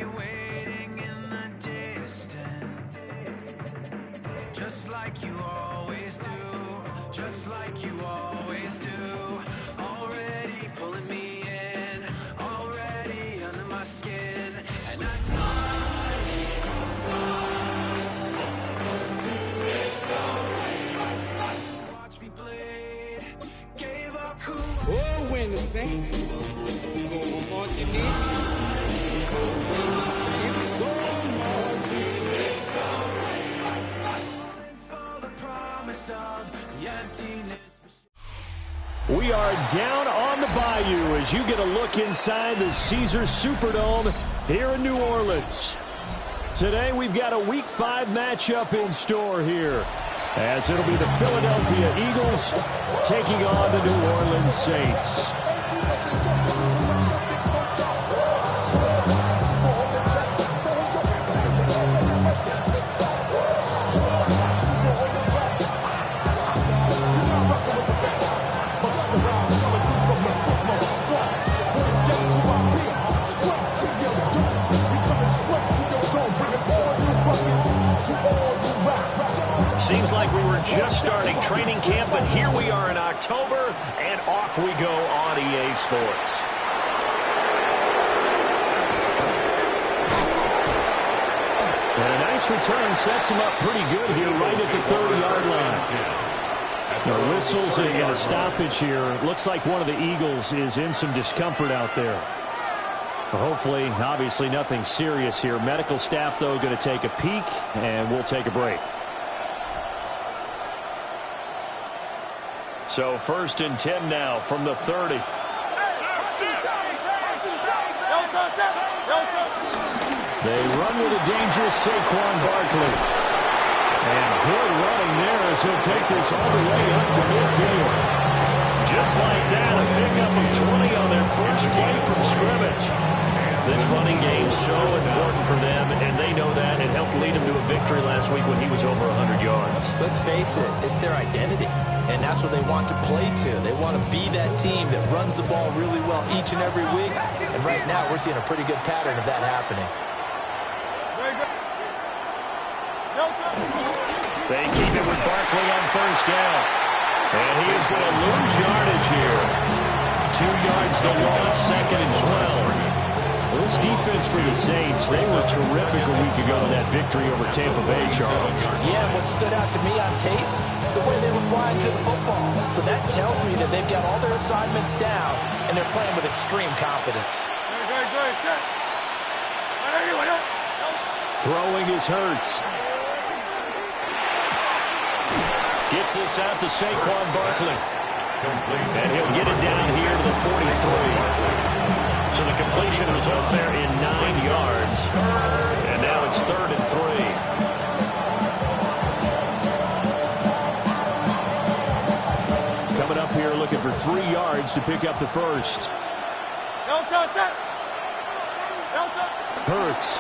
you waiting in the distance, just like you always do, just like you always do. Already pulling me in, already under my skin, and I watch me bleed, gave up who Oh, when the Saints go marching in, when the Saints go marching falling for the promise of the emptiness. We are down on the bayou as you get a look inside the Caesars Superdome here in New Orleans. Today we've got a Week 5 matchup in store here, as it'll be the Philadelphia Eagles taking on the New Orleans Saints. Seems like we were just starting training camp, but here we are in October, and off we go on EA Sports. And a nice return sets him up pretty good here right at the 30-yard line. No whistles and a stoppage here. Looks like one of the Eagles is in some discomfort out there. Hopefully, obviously nothing serious here. Medical staff, though, going to take a peek, and we'll take a break. So 1st and 10 now from the 30. They run with a dangerous Saquon Barkley. And good running there as he'll take this all the way up to midfield. Just like that, a pickup of 20 on their first play from scrimmage. This running game so important for them, and they know that. It helped lead them to a victory last week when he was over 100 yards. Let's face it, it's their identity, and that's what they want to play to. They want to be that team that runs the ball really well each and every week, and right now we're seeing a pretty good pattern of that happening. They keep it with Barkley on first down, and he is going to lose yardage here. 2 yards to loss, 2nd and 12. This defense for the Saints, they were terrific a week ago in that victory over Tampa Bay, Charles. Yeah, what stood out to me on tape, the way they were flying to the football. So that tells me that they've got all their assignments down, and they're playing with extreme confidence. Throwing is Hurts. Gets this out to Saquon Barkley. And he'll get it down here to the 43. So the completion results there in 9 yards. And now it's 3rd and 3. Coming up here looking for 3 yards to pick up the first. Hurts.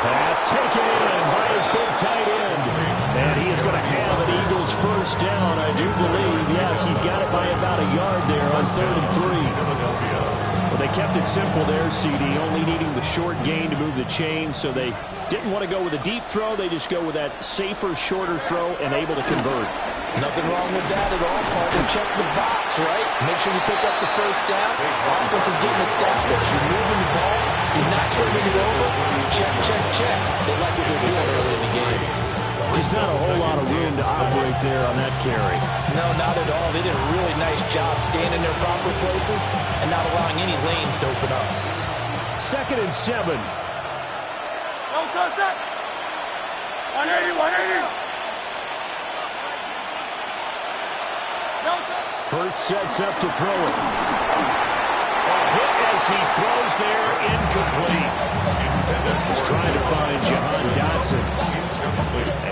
Pass taken in by his big tight end. And he is going to have an Eagles first down, I do believe. Yes, he's got it by about a yard there on 3rd and 3. Well, they kept it simple there, CD, only needing the short gain to move the chain, so they didn't want to go with a deep throw. They just go with that safer, shorter throw and able to convert. Nothing wrong with that at all, partner. Check the box, right? Make sure you pick up the first down. Offense is getting established. You're moving the ball. You're not turning it over. Check, check, check. They like what they're doing early in the game. There's not a whole lot of room to operate there on that carry. No, not at all. They did a really nice job staying in their proper places and not allowing any lanes to open up. 2nd and 7. Don't touch that. 180, 180. Hurts sets up to throw it. A hit as he throws there, incomplete. He's trying to find Jahan Dotson.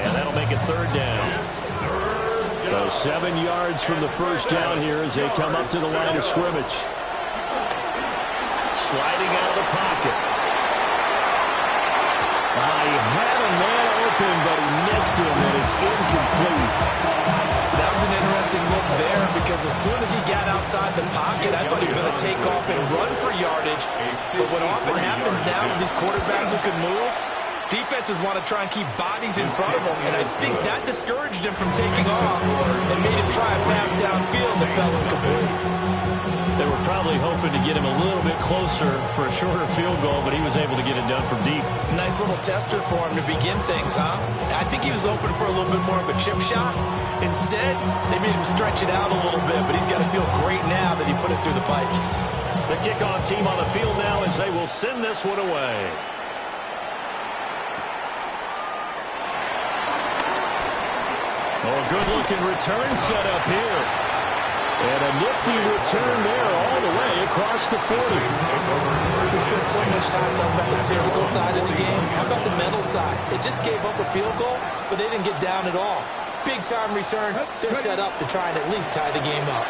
And that'll make it 3rd down. So 7 yards from the first down here as they come up to the line of scrimmage. Sliding out of the pocket. He had a man open, but he missed him, and it's incomplete. That was an interesting look there because as soon as he got outside the pocket, I thought he was going to take off and run for yardage. But what often happens now with these quarterbacks who can move, defenses want to try and keep bodies in front of them, and I think that discouraged him from taking off and made him try a pass downfield that fell incomplete. They were probably hoping to get him a little bit closer for a shorter field goal, but he was able to get it done from deep. Nice little tester for him to begin things, huh? I think he was open for a little bit more of a chip shot. Instead, they made him stretch it out a little bit, but he's got to feel great now that he put it through the pipes. The kickoff team on the field now as they will send this one away. Oh, good-looking return set up here. And a nifty return there all the way across the 40. We spent so much time talking about the physical side of the game. How about the mental side? They just gave up a field goal, but they didn't get down at all. Big-time return. They're set up to try and at least tie the game up.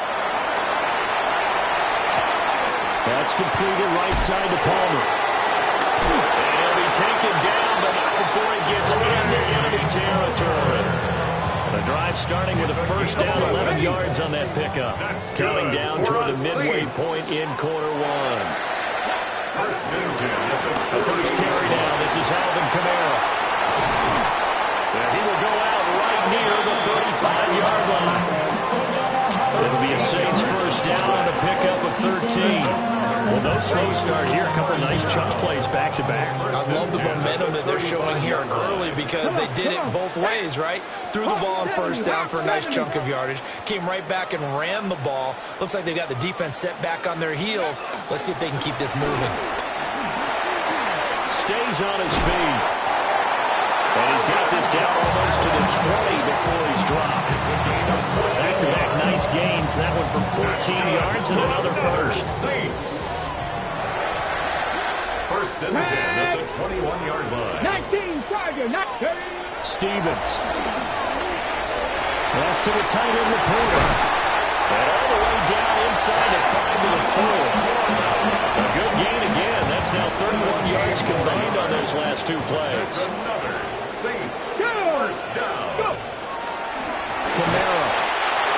That's completed right side to Palmer. And he'll be taken down, but not before he gets into enemy territory. The drive starting with a first down, 11 yards on that pickup. Counting down toward the midway point in quarter one. The first carry down. This is Alvin Kamara. And he will go out right near the 35-yard line. It'll be a Saints first down on a pickup of 13. Well, no slow start here. A couple nice chunk plays back-to-back. I love the momentum that they're showing here early because they did it both ways, right? Threw the ball on first down for a nice chunk of yardage. Came right back and ran the ball. Looks like they got the defense set back on their heels. Let's see if they can keep this moving. Stays on his feet. And he's got this down almost to the 20 before he's dropped. Back-to-back nice gains. That one for 14 yards and another first. First and 10 at the 21-yard line. 19, Tiger, 19. Stevens. That's to the tight end, Laporta. And all the way down inside the 5 to the 4. A good gain again. That's now 31 yards combined on those last two plays. Another Saints first down. Kamara.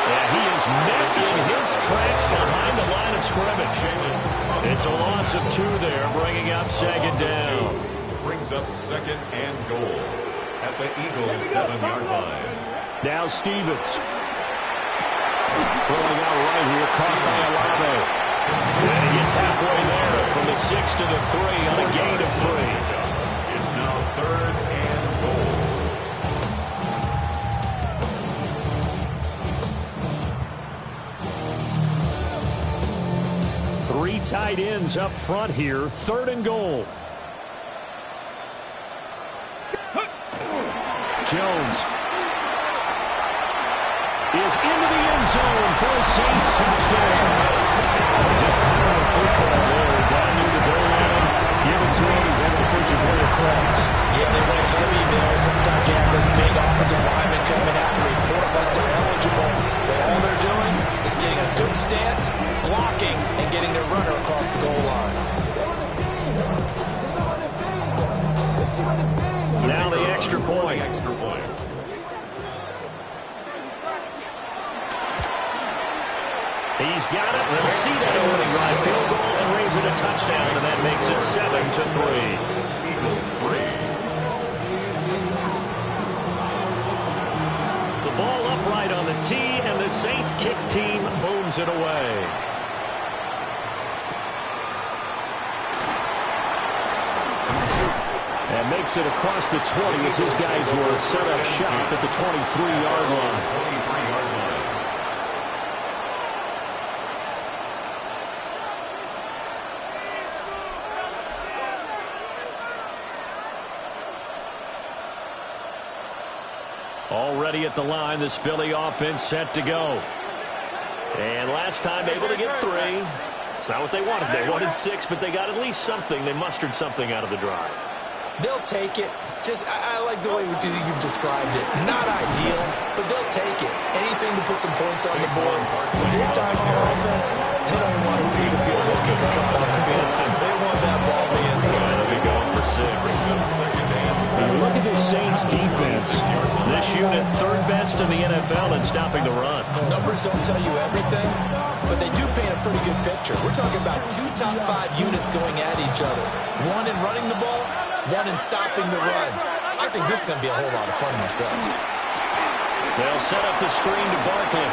And he is met in his tracks behind the line of scrimmage. It's a loss of 2 there, bringing up second down. Brings up second and goal at the Eagles' 7-yard line. Now Stevens. Throwing out right here, caught by Olave. And he gets halfway there from the 6 to the 3 on a gain of 3. It's now third and goal. Three tight ends up front here. Third and goal. Jones is into the end zone for a Saints touchdown. Just power football there. Down near the goal line. Give it to him. He's able to push his way across. Yeah, they went heavy there. Sometimes you have those big offensive linemen coming after a quarterback. They're eligible. But all they're doing is getting a good stance, blocking, and getting their runner across the goal line. Now the extra point. He's got it. They'll see that opening right field goal and raise it a touchdown, and that makes it 7-3. Eagles 3. The ball upright on the tee, and the Saints kick team booms it away. And makes it across the 20 as his guys were set up shop at the 23-yard line. 23-yard line. Already at the line, this Philly offense set to go. And last time able to get 3. It's not what they wanted. They wanted 6, but they got at least something. They mustered something out of the drive. They'll take it. I like the way you've described it. Not ideal, but they'll take it. Anything to put some points on the board. This time on offense, they don't want to see the field goal kicker trot on the field. They want that ball in the end zone. They'll be going for number 6. Look at this Saints defense. This unit, third best in the NFL in stopping the run. Numbers don't tell you everything, but they do paint a pretty good picture. We're talking about 2 top 5 units going at each other. One in running the ball, one in stopping the run. I think this is going to be a whole lot of fun myself. They'll set up the screen to Barkley.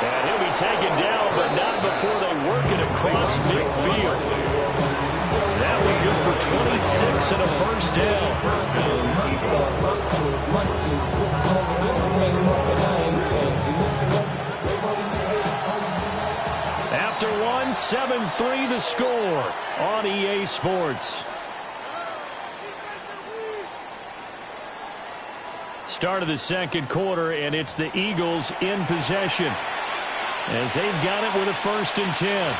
And he'll be taken down, but not before they work it across midfield. That one good for 26 and a first down. After one, 7-3 the score on EA Sports. Start of the second quarter, and it's the Eagles in possession as they've got it with a 1st and 10.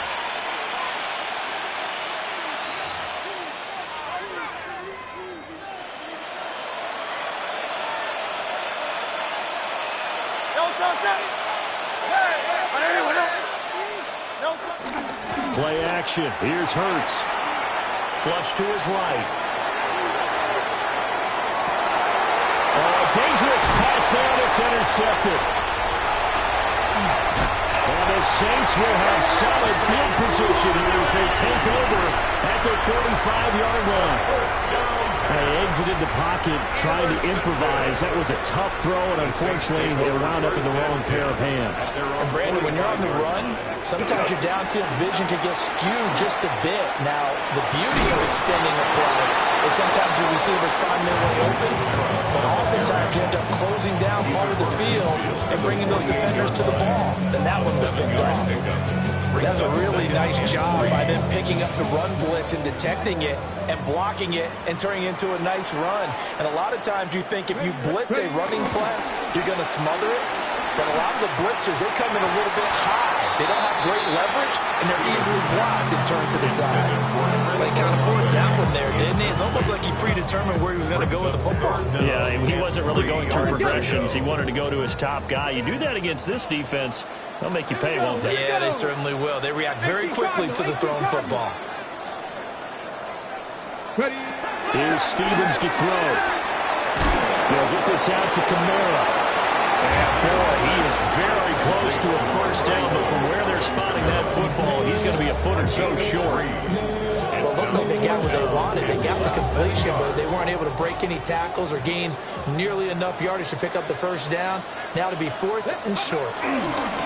Play action. Here's Hurts. Flush to his right. Dangerous pass there, and it's intercepted. And the Saints will have solid field position here as they take over at their 45-yard line. They exited the pocket trying to improvise. That was a tough throw, and unfortunately, it wound up in the wrong pair of hands. And Brandon, when you're on the run, sometimes your downfield vision can get skewed just a bit. Now, the beauty of extending a play is sometimes your receivers find their way open, but oftentimes you end up closing down part of the field and bringing those defenders to the ball. And that one was picked off. That's a really nice job by them picking up the run blitz and detecting it and blocking it and turning it into a nice run. And a lot of times you think if you blitz a running play, you're going to smother it. But a lot of the blitzers, they come in a little bit high. They don't have great leverage, and they're easily blocked and turned to the side. They kind of forced that one there, didn't he? It's almost like he predetermined where he was going to go with the football. Yeah, he wasn't really going through progressions. He wanted to go to his top guy. You do that against this defense, they'll make you pay, won't they? Yeah, they certainly will. They react very quickly to the thrown football. Here's Stevens to throw. They'll get this out to Kamara. And boy, he is very close to a first down, but from where they're spotting that football, he's going to be a foot or so short. Well, it looks like they got what they wanted. They got the completion, but they weren't able to break any tackles or gain nearly enough yardage to pick up the first down. Now to be 4th and short.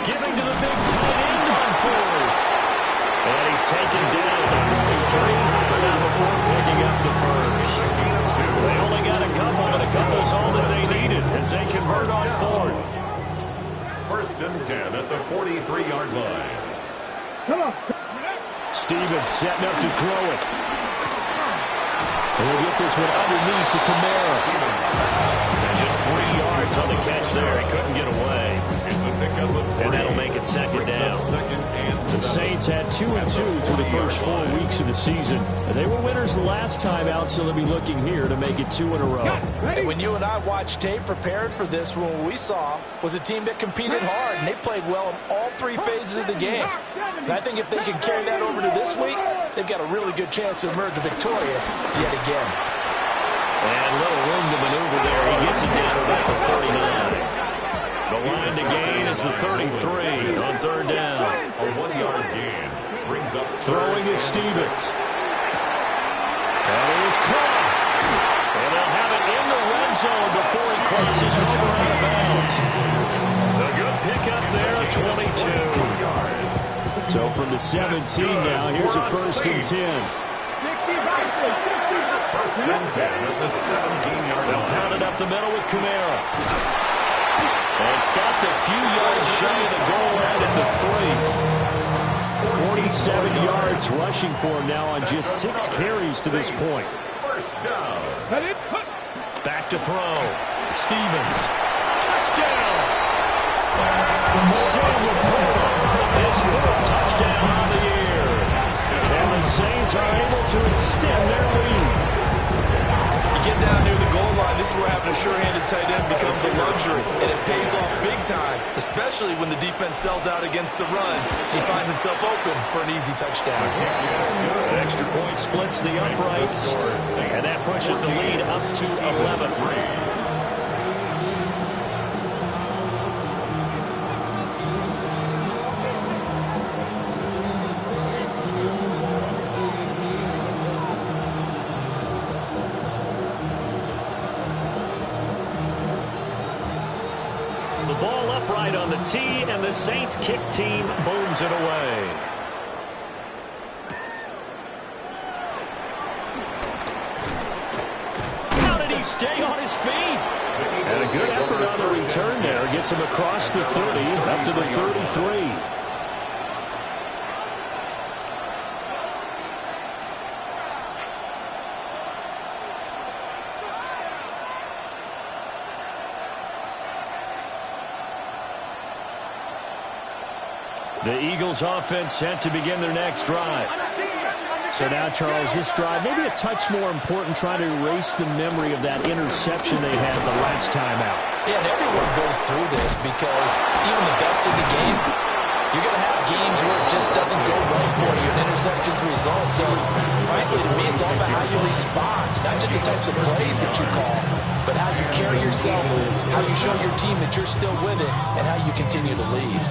Giving to the big tight end on 4th. And he's taken down at the 43, not before picking up the first. They only got a couple, but a couple's all that they needed as they convert on 4th. 1st and 10 at the 43-yard line. Come on. Stevens setting up to throw it. And we'll get this one underneath to Kamara. And just 3 yards on the catch there. He couldn't get away. And that'll make it 2nd down. The Saints had 2-2 through the first 4 weeks of the season. They were winners the last time out, so they'll be looking here to make it 2 in a row. And when you and I watched tape prepared for this, what we saw was a team that competed hard, and they played well in all 3 phases of the game. And I think if they can carry that over to this week, they've got a really good chance to emerge victorious yet again. And a little room to maneuver there. He gets it down about the 39. The line to gain is the 33 on 3rd down. A 1-yard gain brings up throwing is Stevens. And he is caught. And they'll have it in the red zone before he crosses over out of bounds. A good pickup there at 22. So from the 17 now, here's a 1st and 10. 1st and 10 at the 17-yard line. They'll pound it up the middle with Kamara. And stopped a few yards shy of the goal line at the 3. 47 yards rushing for him now on just 6 carries to this point. 1st down. Back to throw. Stevens. Touchdown! Sam Laporta, his 4th touchdown on the year. And the Saints are able to extend their lead. You get down near the goal line, this is where having a sure-handed tight end becomes a luxury, and it pays off big time, especially when the defense sells out against the run. He finds himself open for an easy touchdown. An extra point splits the uprights, and that pushes the lead up to 11. Ball upright on the tee, and the Saints kick team booms it away. How did he stay on his feet? And a good effort on the return there. Gets him across the 30, up to the 33. The Eagles offense set to begin their next drive. So now, Charles, this drive maybe a touch more important, trying to erase the memory of that interception they had the last time out. Yeah, and everyone goes through this because even the best in the game, you're going to have games where it just doesn't go right for you. An interception's the result. So, frankly, to me, it's all about how you respond, not just the types of plays that you call, but how you carry yourself, how you show your team that you're still with it, and how you continue to lead.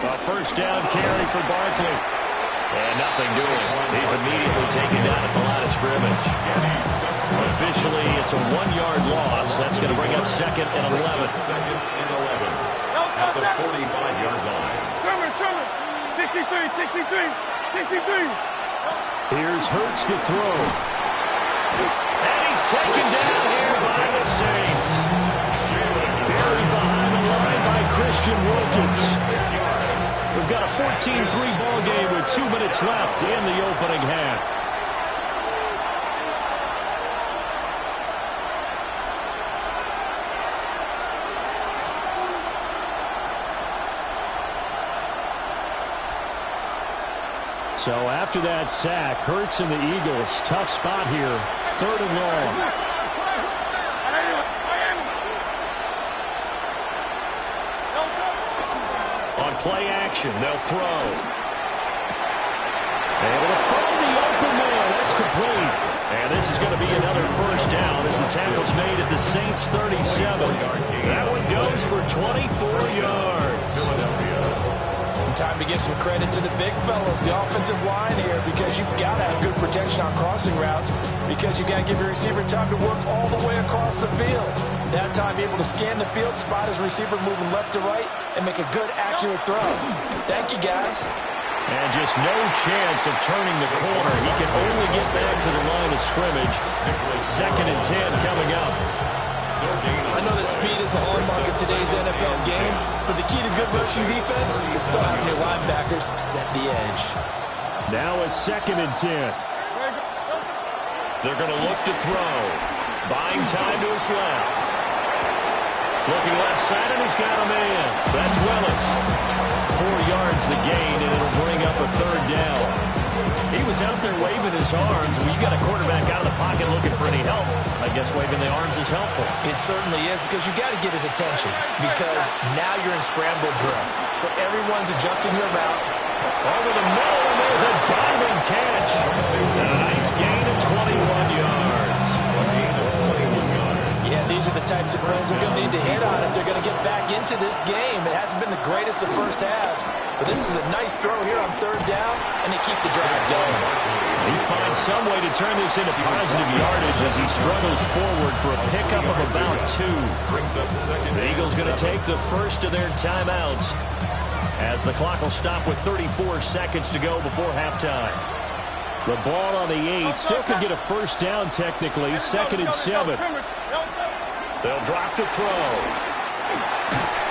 A first down carry for Barkley. And nothing doing. He's immediately taken down at the line of scrimmage. Officially, it's a 1-yard loss. That's going to bring up 2nd and 11. Second and 11 at the 45-yard line. Trimmer. 63. Here's Hurts to throw. And he's taken down here by the Saints. Buried behind the line by Christian Wilkins. We've got a 14-3 ball game with 2 minutes left in the opening half. So after that sack, Hurts and the Eagles, tough spot here, 3rd and long. On play action, they'll throw. Able to find the open man. That's complete. And this is going to be another first down as the tackle's made at the Saints 37. That one goes for 24 yards. Time to give some credit to the big fellas, the offensive line here, because you've got to have good protection on crossing routes, because you've got to give your receiver time to work all the way across the field. That time, able to scan the field, spot his receiver moving left to right, and make a good, accurate throw. Thank you, guys. And just no chance of turning the corner. He can only get back to the line of scrimmage. 2nd and 10 coming up. I know that speed is the hallmark of today's NFL game, but the key to good rushing defense is still having your linebackers set the edge. Now a 2nd and 10. They're going to look to throw. Buying time to his left. Looking left side, and he's got a man. That's Willis. 4 yards the gain, and it'll bring up a 3rd down. He was out there waving his arms. When you got a quarterback out of the pocket looking for any help, I guess waving the arms is helpful. It certainly is, because you got to get his attention, because now you're in scramble drill. So everyone's adjusting their routes. Over the middle, and there's a diving catch. And a nice gain of 21 yards. Yeah, these are the types of plays they're going to need to hit on if they're going to get back into this game. It hasn't been the greatest of first halves, but this is a nice throw here on 3rd down, and they keep the drive going. He finds some way to turn this into positive yardage as he struggles forward for a pickup of about 2. The Eagles going to take the first of their timeouts as the clock will stop with 34 seconds to go before halftime. The ball on the 8, still could get a first down technically, 2nd and 7. They'll drop to throw.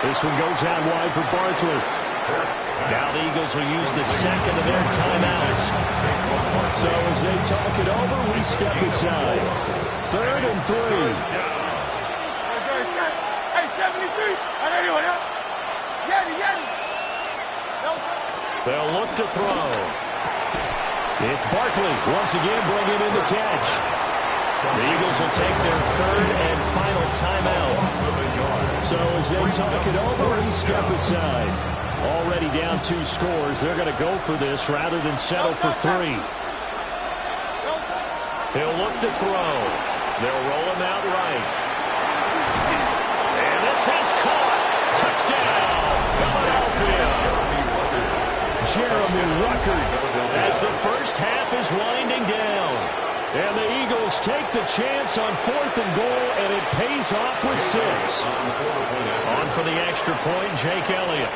This one goes out wide for Barkley. Now the Eagles will use the 2nd of their timeouts. So as they talk it over, we step aside. 3rd and 3. They'll look to throw. It's Barkley once again bringing in the catch. The Eagles will take their third and final timeout. So as they talk it over, he step aside. Already down 2 scores. They're going to go for this rather than settle for 3. He'll look to throw. They'll roll him out right. And this is caught. Touchdown, Philadelphia. Jeremy Ruckert as the first half is winding down. And the Eagles take the chance on 4th and goal, and it pays off with 6. On for the extra point, Jake Elliott.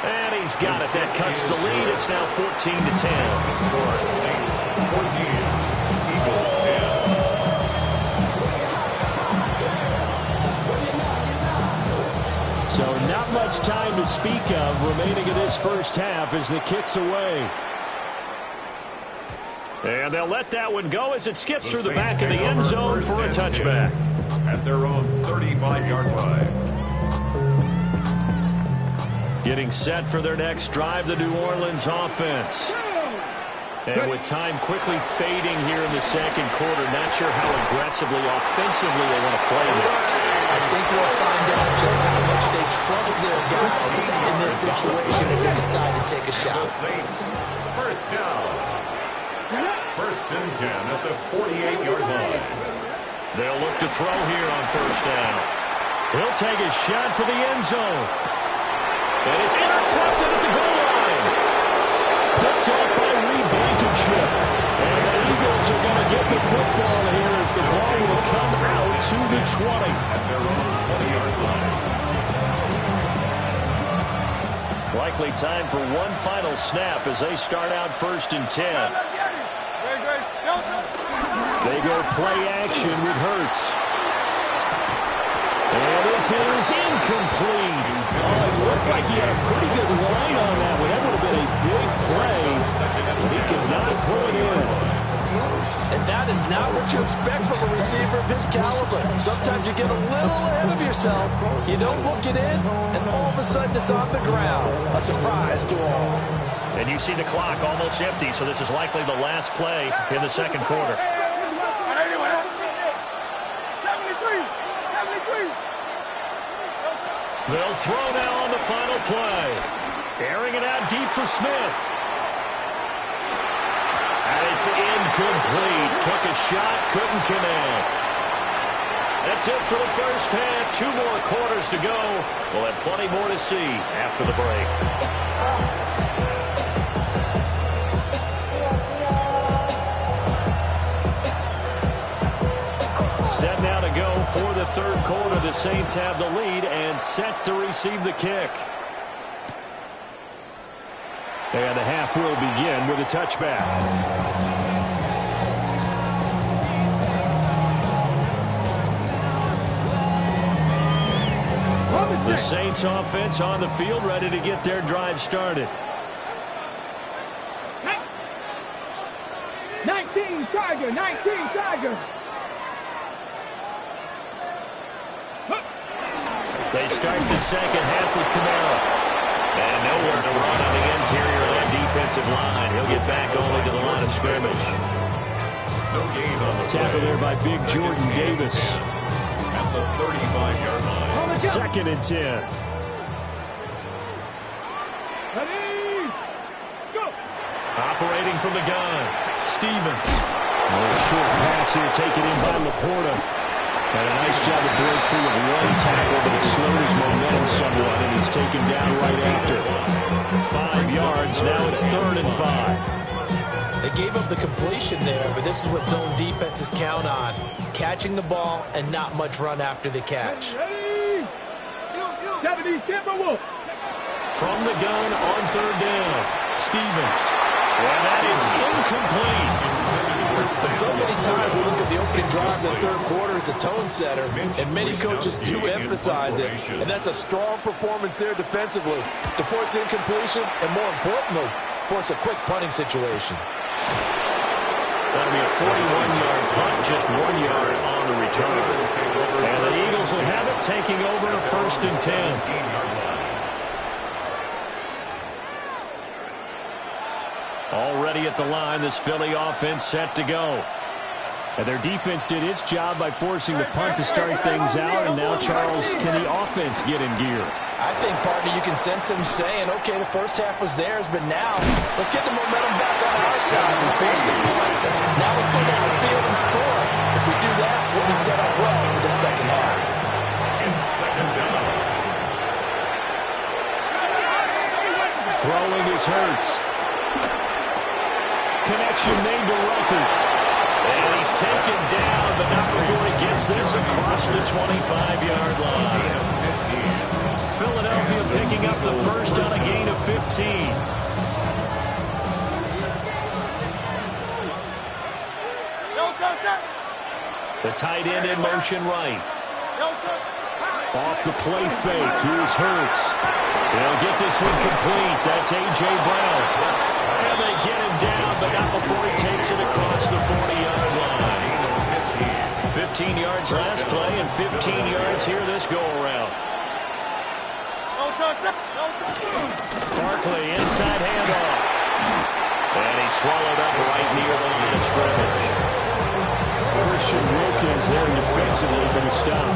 And he's got it. That cuts the lead. It's now 14-10. Saints 14, Eagles 10. So not much time to speak of remaining in this first half as the kick's away. And they'll let that one go as it skips through the back of the end zone for a touchback. At their own 35-yard line. Getting set for their next drive, the New Orleans offense. And with time quickly fading here in the second quarter, not sure how aggressively, offensively they want to play this. I think we'll find out just how much they trust their guys in this situation if they decide to take a shot. The Saints, first down. First and 10 at the 48-yard line. They'll look to throw here on first down. He'll take a shot for the end zone. And it's intercepted at the goal line. Picked up by Reed Blankenship. And the Eagles are going to get the football here as the ball will come out to the 20. At their own 20-yard line. Likely time for one final snap as they start out first and 10. They go play action with Hurts. And this is incomplete. Oh, it looked like he had a pretty good line on that one. That would have been a big play. He could not pull it in. And that is not what you expect from a receiver of his caliber. Sometimes you get a little ahead of yourself. You don't look it in, and all of a sudden it's on the ground. A surprise to all. And you see the clock almost empty, so this is likely the last play in the second quarter. They'll throw now on the final play. Airing it out deep for Smith. And it's incomplete. Took a shot, couldn't connect. That's it for the first half. 2 more quarters to go. We'll have plenty more to see after the break. Set now to go for the third quarter. The Saints have the lead and set to receive the kick. And the half will begin with a touchback. The Saints offense on the field, ready to get their drive started. 19 Tiger, 19 Tiger. They start the second half with Kamara. And nowhere to run on the interior of that defensive line. He'll get back only to the line of scrimmage. No gain on the Tackle there by Big Jordan Davis. At the 35-yard line. Second and 10. Ready, go. Operating from the gun, Stevens. Short pass here taken in by Laporta. And a nice job to break free with one tackle, but it slowed his momentum somewhat, and he's taken down right after. 5 yards, now it's 3rd and 5. They gave up the completion there, but this is what zone defenses count on. Catching the ball and not much run after the catch. Ready, 70 Timberwolf. From the gun on 3rd down, Stevens. And that is incomplete. And so many times we look at the opening drive of the third quarter as a tone setter, and many coaches do emphasize it. And that's a strong performance there defensively to force incompletion and, more importantly, force a quick punting situation. That'll be a 41-yard punt, just 1 yard on on the return. And the Eagles will have it, taking over a 1st and 10. Already at the line, this Philly offense set to go. And their defense did its job by forcing the punt to start things out. And now, Charles, can the offense get in gear? I think, partner, you can sense them saying, okay, the first half was theirs, but now let's get the momentum back on our side. We forced a punt. Now let's go down the field and score. If we do that, we'll be set up well for the second half. In 2nd down. Throwing is Hurts. Connection made to Rucker. And he's taken down, but not before he gets this across the 25-yard line. Philadelphia picking up the first on a gain of 15. The tight end in motion right. Off the play fake, here's Hurts. They'll get this one complete. That's A.J. Brown. And they get him down, but not before he takes it across the 40-yard line. 15 yards last play and 15 yards here this go-around. Barkley, inside handoff. And he's swallowed up right near the line of scrimmage. Christian Wilkins there defensively for the stop.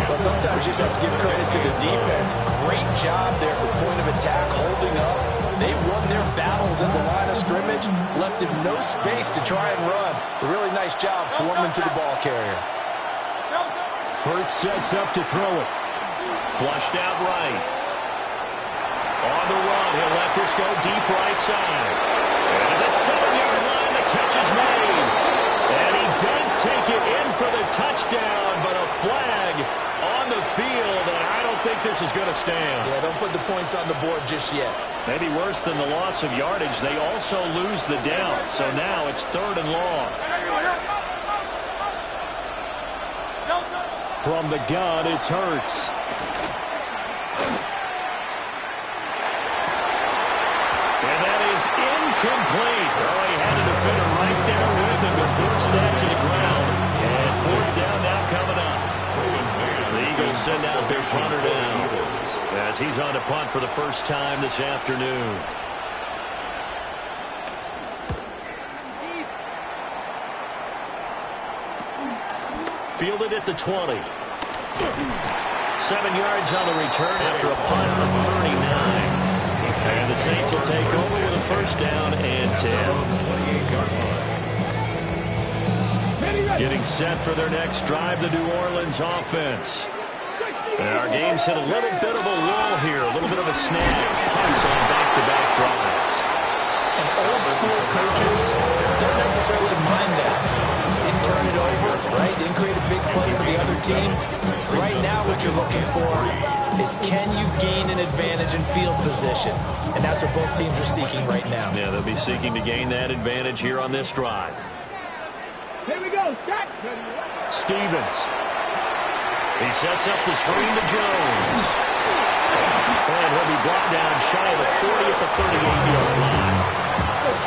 Well, sometimes you just have to give credit to the defense. Great job there at the point of attack, holding up. They won their battles at the line of scrimmage, left him no space to try and run. A really nice job swarming to the ball carrier. Hurts sets up to throw it. Flushed out right. On the run, he'll let this go deep right side. And at the 7-yard line, the catch is made. And he does take it in for the touchdown, but a flag on the field, and I don't think this is going to stand. Yeah, don't put the points on the board just yet. Maybe worse than the loss of yardage, they also lose the down. So now it's 3rd and long. From the gun, it's Hurts. And that is incomplete. Oh, he had a defender right there with him to force that to the ground. And 4th down now coming up. The Eagles send out their punter down as he's on to punt for the first time this afternoon. Fielded at the 20. 7 yards on the return after a punt of 39. And the Saints will take over with a 1st down and 10. Getting set for their next drive, the New Orleans offense. And our game's hit a little bit of a lull here, a little bit of a snag. Punts on back-to-back drives. And old-school coaches don't necessarily mind that. Didn't turn it over, right? Didn't create a big play for the other team. Right now what you're looking for is can you gain an advantage in field position? And that's what both teams are seeking right now. Yeah, they'll be seeking to gain that advantage here on this drive. Here we go, shot. Stevens. He sets up the screen to Jones. And he'll be brought down shy of the 40 at the 38-yard line.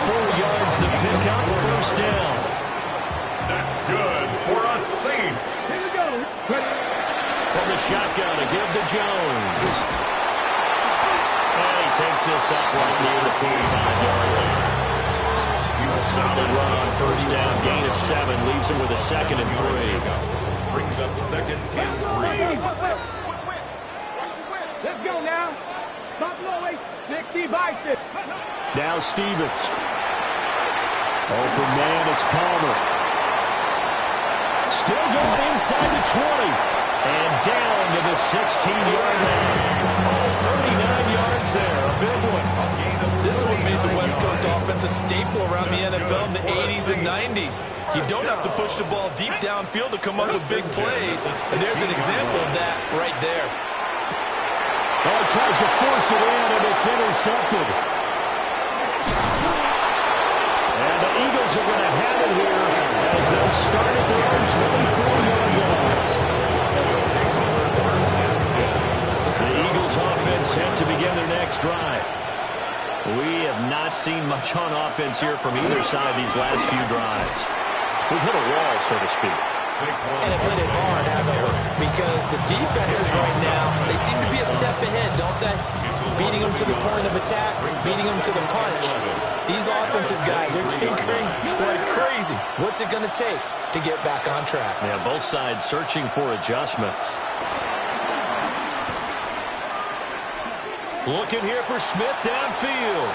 4 yards the pickup, 1st down. That's good for us Saints. Here we go. From the shotgun to give to Jones. And he takes this up right near the 45-yard line. A solid run on 1st down, gain of 7, leaves him with a 2nd and 3. Brings up 2nd and 3. Let's go now. Buffalo 60 Bison. Now Stevens. Open man, it's Palmer. Still going inside the 20. And down to the 16-yard line. Oh, 39 yards there. A big one. This one made the West Coast offense a staple around the NFL in the 80s and 90s. You don't have to push the ball deep downfield to come up with big plays. And there's an example of that right there. Oh, he tries to force it in, and it's intercepted. And the Eagles are going to have it here as they'll start at their own 24-yard line. The Eagles offense set to begin their next drive. We have not seen much on offense here from either side these last few drives. We've hit a wall, so to speak. And have hit it hard, haven't we? Because the defenses right now, they seem to be a step ahead, don't they? Beating them to the point of attack, beating them to the punch. These offensive guys are tinkering like crazy. What's it going to take to get back on track? Yeah, both sides searching for adjustments. Looking here for Smith downfield.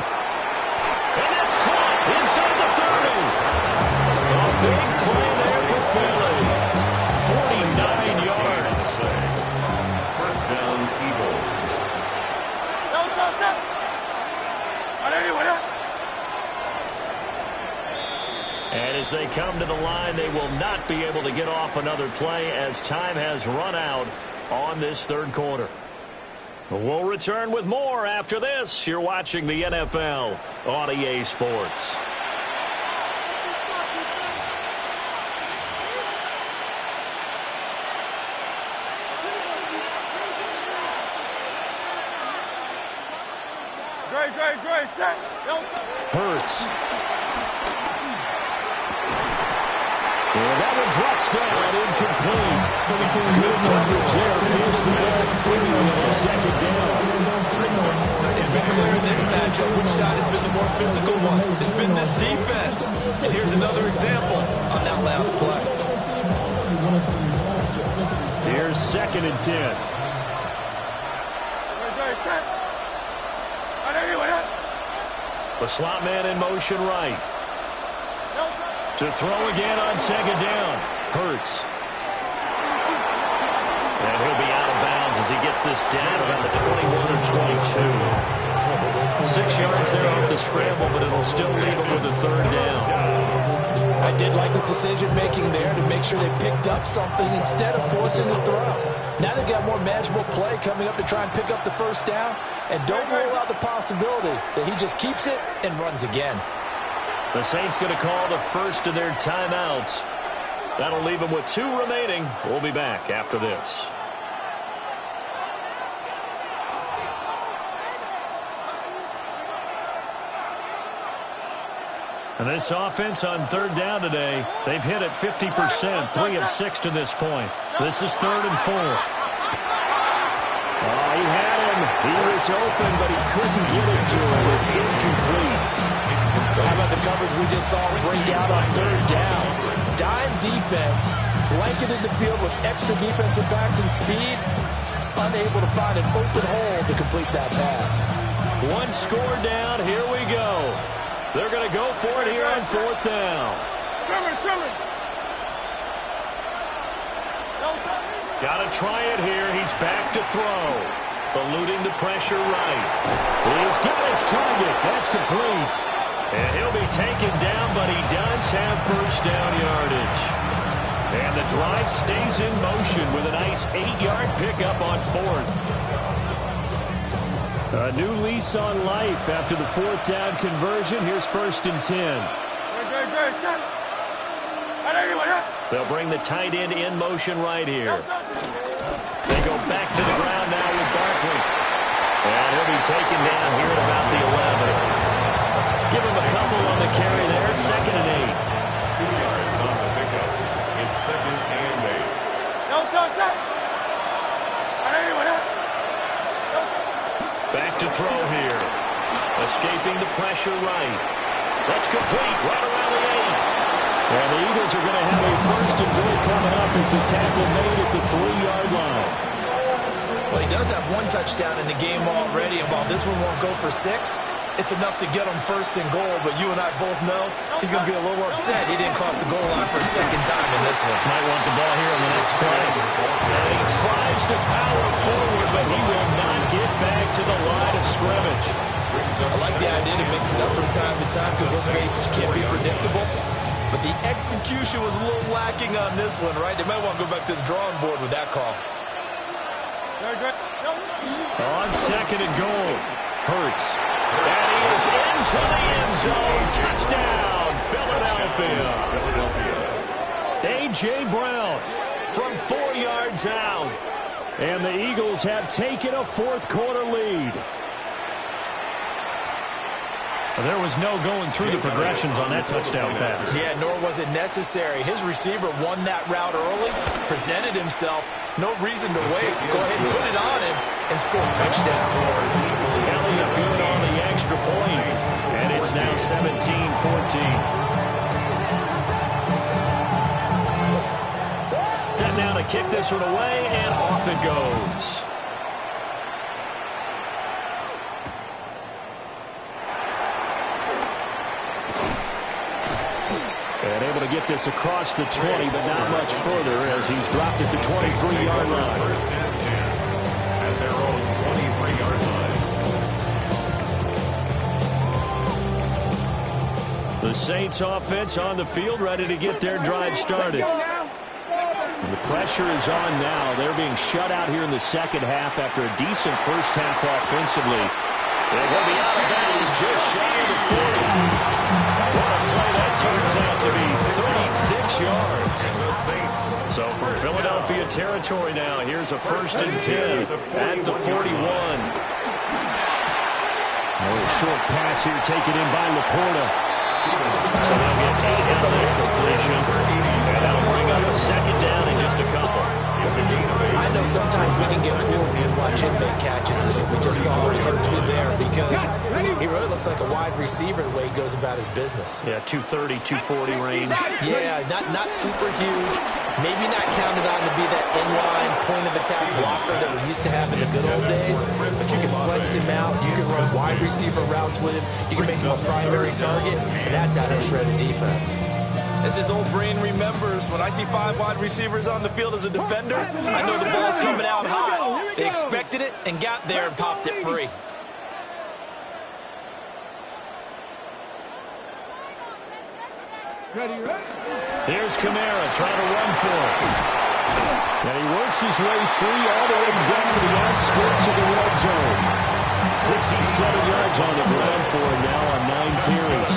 And that's caught inside the 30. A big play there for Philly. 49 yards. First down, Eagles. And as they come to the line, they will not be able to get off another play as time has run out on this third quarter. We'll return with more after this. You're watching the NFL on EA Sports. Hurts. And that one drops down, incomplete. Good coverage there. Feels the ball free on second down. It's been clear in this matchup which side has been the more physical one. It's been this defense. And here's another example on that last play. Here's 2nd and 10. The slot man in motion right. To throw again on 2nd down. Hurts. And he'll be out of bounds as he gets this down about the 21 or 22. 6 yards there off the scramble, but it'll still leave him with a 3rd down. I did like his decision-making there to make sure they picked up something instead of forcing the throw. Now they've got more manageable play coming up to try and pick up the 1st down. And don't rule out the possibility that he just keeps it and runs again. The Saints going to call the first of their timeouts. That'll leave them with 2 remaining. We'll be back after this. And this offense on 3rd down today, they've hit it 50%, 3 of 6 to this point. This is 3rd and 4. Oh, he had him. He was open, but he couldn't get it to him. It's incomplete. How about the coverage we just saw break out on 3rd down? Dime defense, blanketed the field with extra defensive backs and speed, unable to find an open hole to complete that pass. 1 score down. Here we go. They're going to go for it here on 4th down. Got to try it here. He's back to throw. Eluding the pressure right. He's got his target. That's complete. And he'll be taken down, but he does have 1st down yardage. And the drive stays in motion with a nice 8-yard pickup on 4th. A new lease on life after the 4th down conversion. Here's 1st and 10. They'll bring the tight end in motion right here. They go back to the ground now with Barkley. And he'll be taken down here at about the 11. Give him a couple on the carry there. 2nd and 8. 2 yards on the pickup. It's 2nd and 8. Back to throw here. Escaping the pressure right. That's complete right around the 8. And the Eagles are going to have a 1st and goal coming up as the tackle made at the 3-yard line. Well, he does have 1 touchdown in the game already, and while this one won't go for 6, it's enough to get him 1st and goal, but you and I both know he's going to be a little upset he didn't cross the goal line for a 2nd time in this one. Might want the ball here on the next play. And he tries to power forward, but he will not get back to the line of scrimmage. I like the idea to mix it up from time to time because, let's face it, you can't be predictable. But the execution was a little lacking on this one, right? They might want to go back to the drawing board with that call. On 2nd and goal, Hurts. And he is into the end zone. Touchdown, Philadelphia. A.J. Brown from 4 yards out. And the Eagles have taken a 4th quarter lead. There was no going through the progressions on that touchdown pass. Yeah, nor was it necessary. His receiver won that route early, presented himself. No reason to wait. Go ahead and put it on him and score a touchdown. Elliott good on the extra point. And it's now 17-14. Set now to kick this one away, and off it goes. And able to get this across the 20, but not much further as he's dropped it to 23-yard line. First and 10 at their own 23-yard line. The Saints offense on the field, ready to get their drive started. And the pressure is on now. They're being shut out here in the second half after a decent first half offensively. They're going to be out of bounds just shy of the 40. What a play that turns out to be, 36 yards. So from Philadelphia territory now, here's a first and 10 at the 41. A short pass here taken in by Laporta. So they'll get 8 out of that completion. And that'll bring up a second down in just a couple. I know sometimes we can get fooled when we watch him make catches, as we just saw him do there, because he really looks like a wide receiver the way he goes about his business. Yeah, 230, 240 range. Yeah, not super huge. Maybe not counted on to be that inline point-of-attack blocker that we used to have in the good old days, but you can flex him out. You can run wide receiver routes with him. You can make him a primary target, and that's how he'll shred a defense. As his old brain remembers, when I see 5 wide receivers on the field as a defender, I know the ball's coming out hot. They expected it and got there and popped it free. Here's Kamara trying to run for it. And he works his way free all the way down to the outskirts of the red zone. 67 yards on the ground for him now on 9 carries.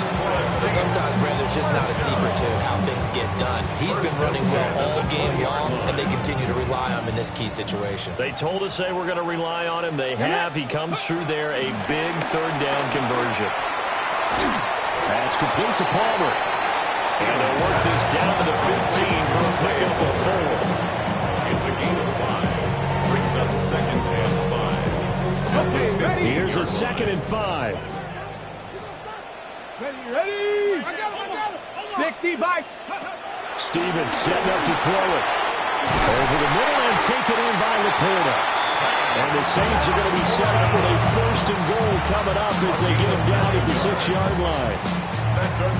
Sometimes, Brand, there's just not a secret to how things get done. He's been running well all game long, and they continue to rely on him in this key situation. They told us they were going to rely on him. They have. He comes through there, a big third down conversion. That's complete to Palmer. And they'll work this down to the 15 for a pickup of 4. It's a gain of 5. Brings up second and 5. Here's a second and 5. Ready? I got it. 60 by. Stevens setting up to throw it. Over the middle and taken in by Laporta. And the Saints are going to be set up with a first and goal coming up as they get him down at the 6-yard line.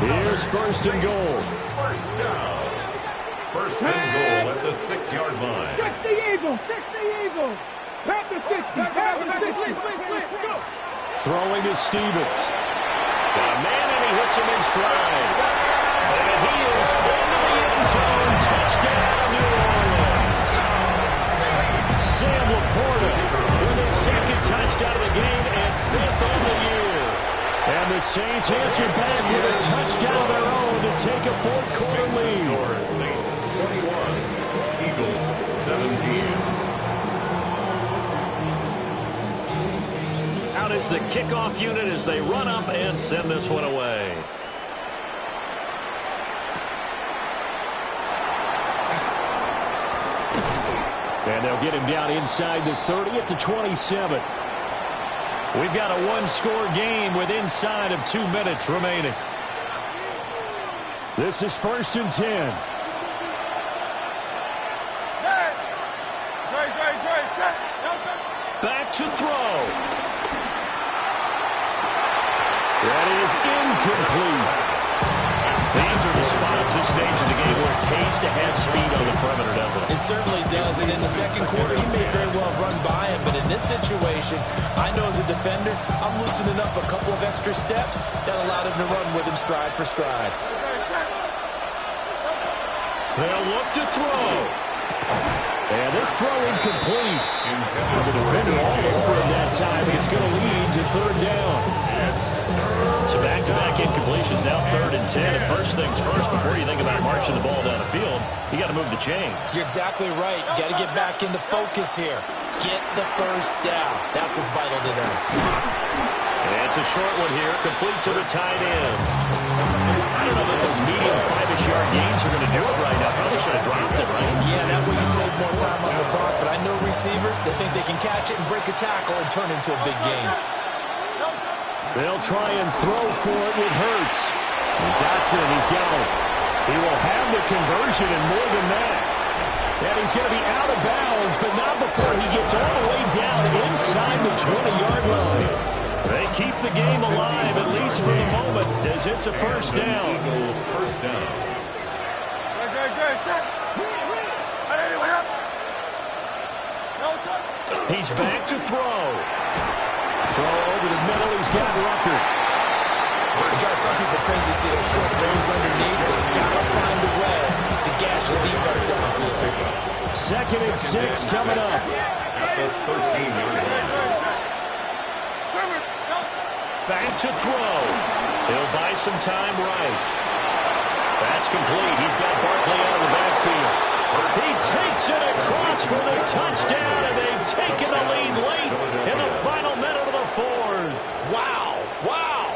Here's first and goal. First down. First and goal at the 6-yard line. 60 Eagles. 60 Eagles. Back to 60. Back to 60. Go. Throwing is Stevens. Got a man and he hits him in stride. And he is into the end zone. Touchdown, New Orleans. Sam Laporta with his second touchdown of the game and 5th on the year. And the Saints answer back with a touchdown of their own to take a fourth-quarter lead. Score Saints 21, Eagles 17. Out is the kickoff unit as they run up and send this one away. And they'll get him down inside the 30 at the 27. We've got a one-score game with inside of 2 minutes remaining. This is first and 10. Back to throw. That is incomplete. These are the spots this stage of the game where it pays to have speed on the perimeter, doesn't it? It certainly does, and in the second quarter, he may very well run by him, but in this situation, I know as a defender, I'm loosening up a couple of extra steps that allowed him to run with him stride for stride. They'll look to throw. And this throw incomplete. The defender all over him that time. It's going to lead to third down. So back-to-back incompletions, now 3rd and 10. And first things first, before you think about marching the ball down the field, you got to move the chains. You're exactly right. Got to get back into focus here. Get the first down. That's what's vital to them. It's a short one here, complete to the tight end. I don't know that those medium 5-ish yard gains are going to do it right now. Probably should have dropped it, right? Yeah, that way you save more time on the clock. But I know receivers, they think they can catch it and break a tackle and turn into a big game. They'll try and throw for it with Hurts. And Dotson, he's got it. He will have the conversion and more than that. And he's going to be out of bounds, but not before he gets all the way down inside the 20-yard line. They keep the game alive, at least for the moment, as it's a first down. First down. He's back to throw. Throw over the middle. He's got Rucker. Some people crazy see those short throws underneath. They gotta find a way to gash the defense downfield. 2nd and 6 coming up. At the 13-yard line. Back to throw. He'll buy some time right. That's complete. He's got Barkley out of the backfield. He takes it across for the touchdown, and they've taken the lead late in the final minute of the 4th. Wow. Wow.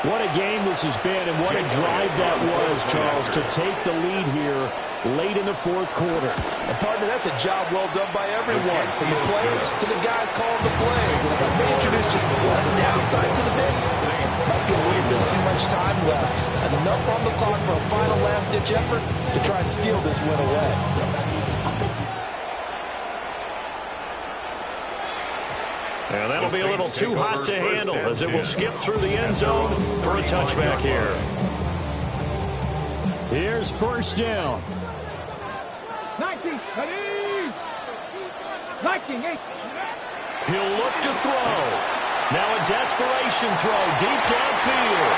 What a game this has been, and what a drive that was, Charles, to take the lead here late in the 4th quarter. And partner, that's a job well done by everyone, from the players to the guys calling the plays. And if I may introduce just one downside to the mix, might be a little bit too much time left. Enough on the clock for a final last-ditch effort to try and steal this win away. And that'll be a little too hot to handle as it will skip through the end zone for a touchback here. Here's first down. 19, 19, 8. He'll look to throw. Now a desperation throw deep downfield.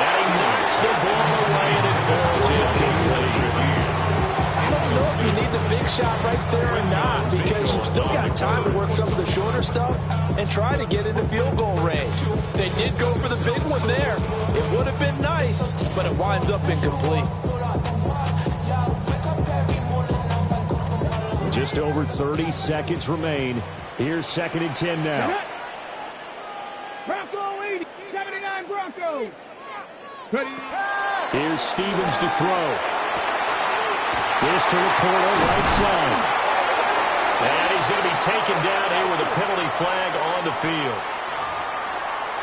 And he knocks the ball away and it falls incomplete. I don't know if you need the big shot right there or not, because you've still got time to work some of the shorter stuff and try to get into field goal range. They did go for the big one there. It would have been nice, but it winds up incomplete. Just over 30 seconds remain. Here's 2nd and 10 now. Bronco 80, 79 Bronco. Here's Stevens to throw. This to Laporta, right side. And he's going to be taken down here with a penalty flag on the field.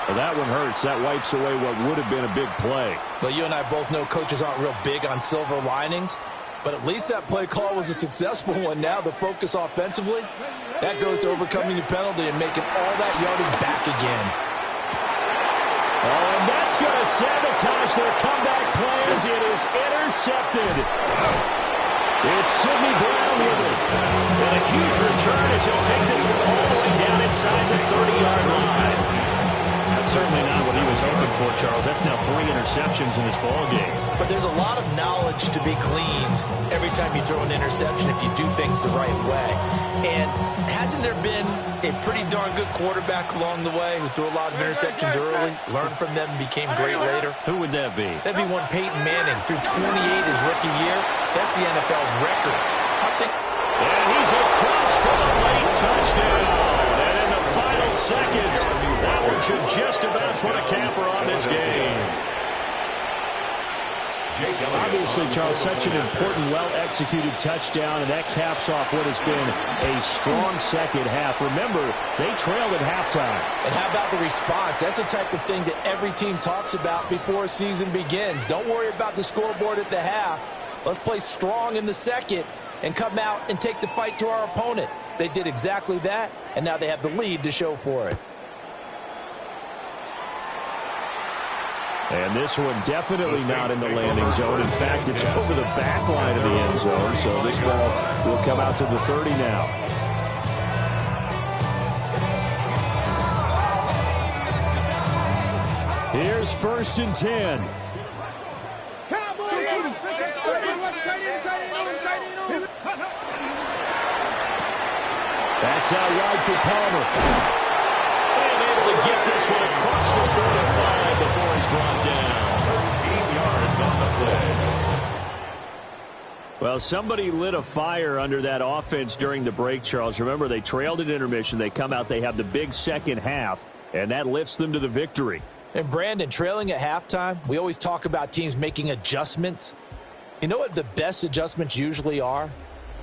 Well, that one hurts. That wipes away what would have been a big play. Well, you and I both know coaches aren't real big on silver linings, but at least that play call was a successful one. Now the focus offensively, that goes to overcoming the penalty and making all that yardage back again. Oh, and that's going to sabotage their comeback plans. It is intercepted. It's Sidney Brown with it. And a huge return as he'll take this one all the way down inside the 30-yard line. That's certainly not what he was hoping for, Charles. That's now 3 interceptions in this ballgame. But there's a lot of knowledge to be gleaned every time you throw an interception if you do things the right way. And hasn't there been a pretty darn good quarterback along the way who threw a lot of interceptions early, learned from them, and became great later? Who would that be? That'd be one Peyton Manning. Threw 28 his rookie year. That's the NFL record. And he's across for the late touchdown. And in the final seconds, that one should just about put a capper on this game. Obviously, Charles, such an important, well-executed touchdown, and that caps off what has been a strong second half. Remember, they trailed at halftime. And how about the response? That's the type of thing that every team talks about before a season begins. Don't worry about the scoreboard at the half. Let's play strong in the second and come out and take the fight to our opponent. They did exactly that, and now they have the lead to show for it. And this one definitely not in the landing zone. In fact, it's over the back line of the end zone, so this ball will come out to the 30 now. Here's 1st and 10. That's out wide for Palmer. And able to get this one across the 45 before he's brought down. 13 yards on the play. Well, somebody lit a fire under that offense during the break, Charles. Remember, they trailed at intermission. They come out. They have the big second half. and that lifts them to the victory. And Brandon, trailing at halftime, we always talk about teams making adjustments. You know what the best adjustments usually are?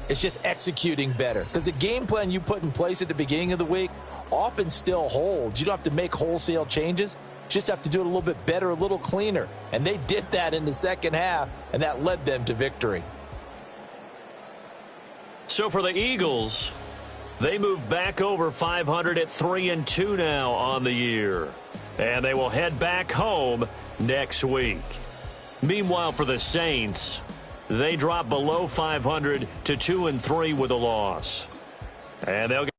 It's just executing better. Because the game plan you put in place at the beginning of the week often still holds. You don't have to make wholesale changes. You just have to do it a little bit better, a little cleaner. And they did that in the second half, and that led them to victory. So for the Eagles, they move back over 500 at 3-2 now on the year. And they will head back home next week. Meanwhile, for the Saints, they drop below 500 to 2-3 with a loss. And they'll